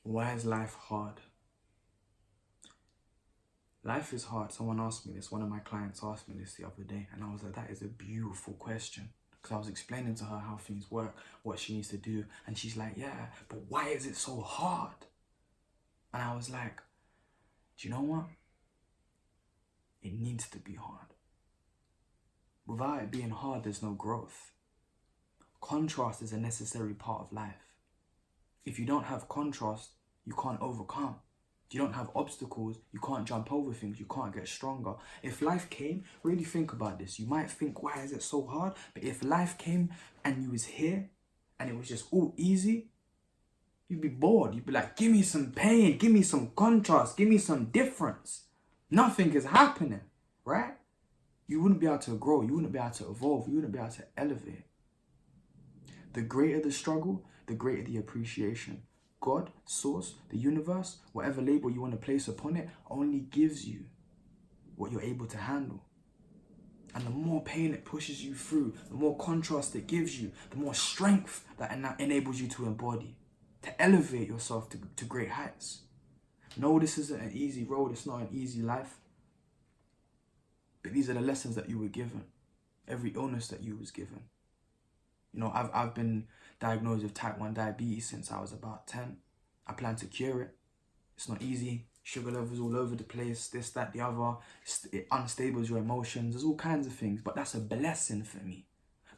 Why is life hard? Life is hard. Someone asked me this. One of my clients asked me this the other day. And I was like, that is a beautiful question. Because I was explaining to her how things work, what she needs to do. And she's like, yeah, but why is it so hard? And I was like, do you know what? It needs to be hard. Without it being hard, there's no growth. Contrast is a necessary part of life. If you don't have contrast, you can't overcome. If you don't have obstacles, you can't jump over things, you can't get stronger. If life came, really think about this. You might think, why is it so hard? But if life came and you was here and it was just all easy, you'd be bored. You'd be like, give me some pain, give me some contrast, give me some difference. Nothing is happening, right? You wouldn't be able to grow, you wouldn't be able to evolve, you wouldn't be able to elevate. The greater the struggle, the greater the appreciation. God, source, the universe, whatever label you want to place upon it, only gives you what you're able to handle. And the more pain it pushes you through, the more contrast it gives you, the more strength that enables you to embody, to elevate yourself to great heights. No, this isn't an easy road, it's not an easy life. But these are the lessons that you were given. Every illness that you was given. You know, I've been diagnosed with type 1 diabetes since I was about 10. I plan to cure it. It's not easy. Sugar levels all over the place, this, that, the other. It unstables your emotions. There's all kinds of things. But that's a blessing for me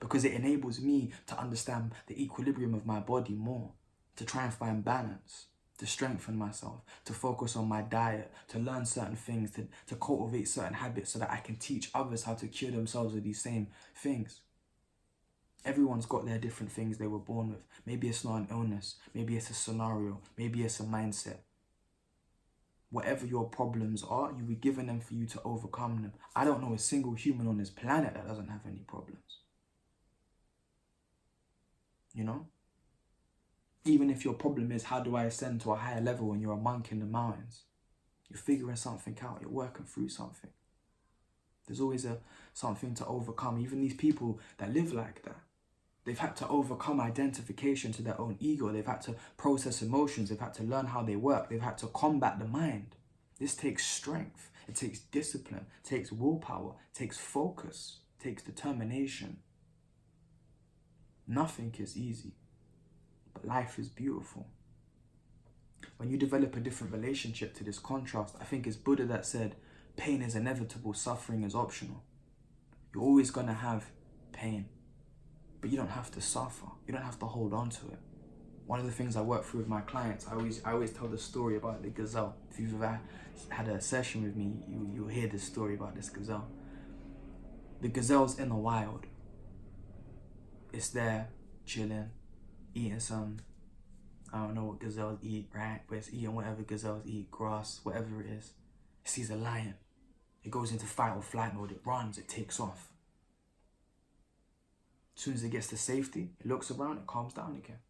because it enables me to understand the equilibrium of my body more, to try and find balance, to strengthen myself, to focus on my diet, to learn certain things, to cultivate certain habits so that I can teach others how to cure themselves of these same things. Everyone's got their different things they were born with. Maybe it's not an illness. Maybe it's a scenario. Maybe it's a mindset. Whatever your problems are, you were given them for you to overcome them. I don't know a single human on this planet that doesn't have any problems. You know? Even if your problem is, how do I ascend to a higher level when you're a monk in the mountains? You're figuring something out. You're working through something. There's always something to overcome. Even these people that live like that, they've had to overcome identification to their own ego. They've had to process emotions. They've had to learn how they work. They've had to combat the mind. This takes strength. It takes discipline. It takes willpower. It takes focus. It takes determination. Nothing is easy, but life is beautiful. When you develop a different relationship to this contrast, I think it's Buddha that said, pain is inevitable, suffering is optional. You're always going to have pain. But you don't have to suffer. You don't have to hold on to it. One of the things I work through with my clients, I always tell the story about the gazelle. If you've ever had a session with me, you'll hear this story about this gazelle. The gazelle's in the wild. It's there, chilling, eating some, I don't know what gazelles eat, right? But it's eating whatever gazelles eat, grass, whatever it is. It sees a lion. It goes into fight or flight mode. It runs, it takes off. As soon as it gets to safety, it looks around, it calms down again.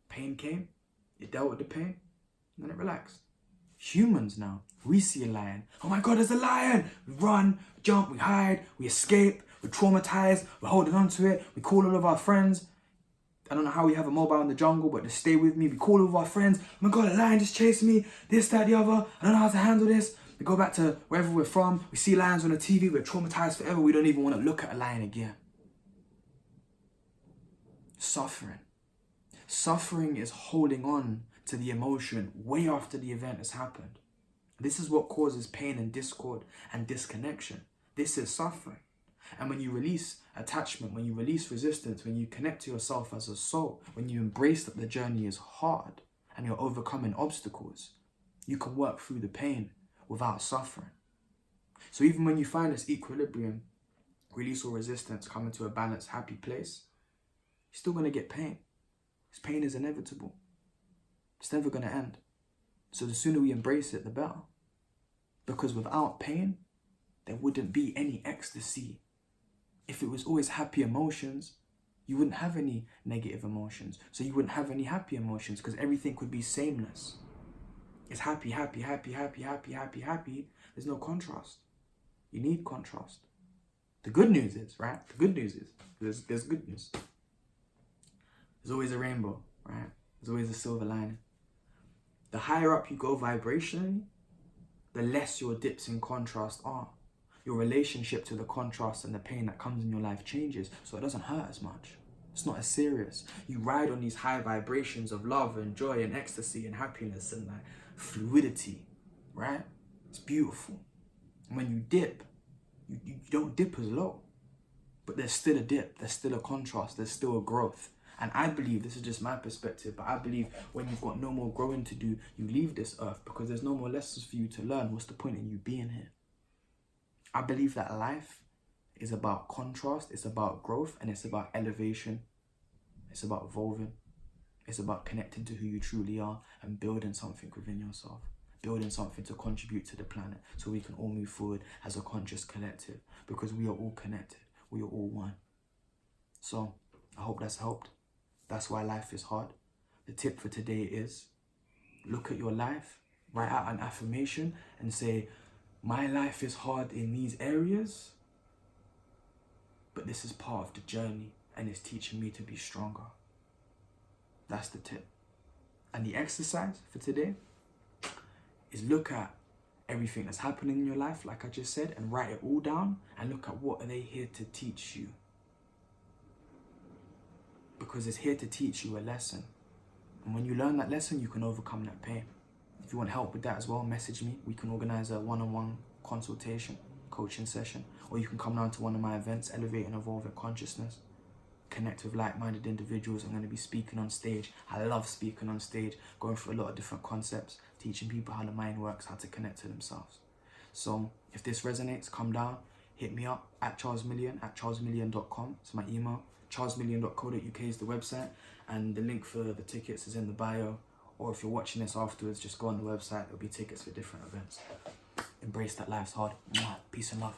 Pain came, it dealt with the pain, and then it relaxed. Humans now, we see a lion. Oh my God, there's a lion! We run, we jump, we hide, we escape, we're traumatized, we're holding on to it, we call all of our friends. I don't know how we have a mobile in the jungle, but just stay with me. We call all of our friends. Oh my God, a lion just chased me, this, that, the other. I don't know how to handle this. We go back to wherever we're from. We see lions on the TV. We're traumatized forever. We don't even want to look at a lion again. Suffering. Suffering is holding on to the emotion way after the event has happened. This is what causes pain and discord and disconnection. This is suffering. And when you release attachment, when you release resistance, when you connect to yourself as a soul, when you embrace that the journey is hard and you're overcoming obstacles, you can work through the pain without suffering. So even when you find this equilibrium, release all resistance, come into a balanced, happy place, you're still going to get pain. This pain is inevitable. It's never going to end. So the sooner we embrace it, the better. Because without pain, there wouldn't be any ecstasy. If it was always happy emotions, you wouldn't have any negative emotions. So you wouldn't have any happy emotions because everything would be sameness. It's happy, happy, happy, happy, happy, happy, happy. There's no contrast. You need contrast. The good news is, right? The good news is, there's good news. There's always a rainbow, right? There's always a silver lining. The higher up you go vibrationally, the less your dips in contrast are. Your relationship to the contrast and the pain that comes in your life changes, so it doesn't hurt as much. It's not as serious. You ride on these high vibrations of love and joy and ecstasy and happiness and like fluidity, right? It's beautiful. And when you dip, you don't dip as low, but there's still a dip, there's still a contrast, there's still a growth. And I believe, this is just my perspective, but I believe when you've got no more growing to do, you leave this earth because there's no more lessons for you to learn. What's the point in you being here? I believe that life is about contrast, it's about growth, and it's about elevation. It's about evolving. It's about connecting to who you truly are and building something within yourself. Building something to contribute to the planet so we can all move forward as a conscious collective, because we are all connected. We are all one. So I hope that's helped. That's why life is hard. The tip for today is look at your life, write out an affirmation and say, my life is hard in these areas, but this is part of the journey and it's teaching me to be stronger. That's the tip. And the exercise for today is look at everything that's happening in your life, like I just said, and write it all down and look at what are they here to teach you. Because it's here to teach you a lesson. And when you learn that lesson, you can overcome that pain. If you want help with that as well, message me. We can organize a one-on-one consultation, coaching session, or you can come down to one of my events, Elevate and Evolve Your Consciousness. Connect with like-minded individuals. I'm going to be speaking on stage. I love speaking on stage, going through a lot of different concepts, teaching people how the mind works, how to connect to themselves. So if this resonates, come down, hit me up at charlesmillion@charlesmillion.com. It's my email. charlesmillion.co.uk is the website, and the link for the tickets is in the bio. Or if you're watching this afterwards, just go on the website. There'll be tickets for different events. Embrace that life's hard. Peace and love.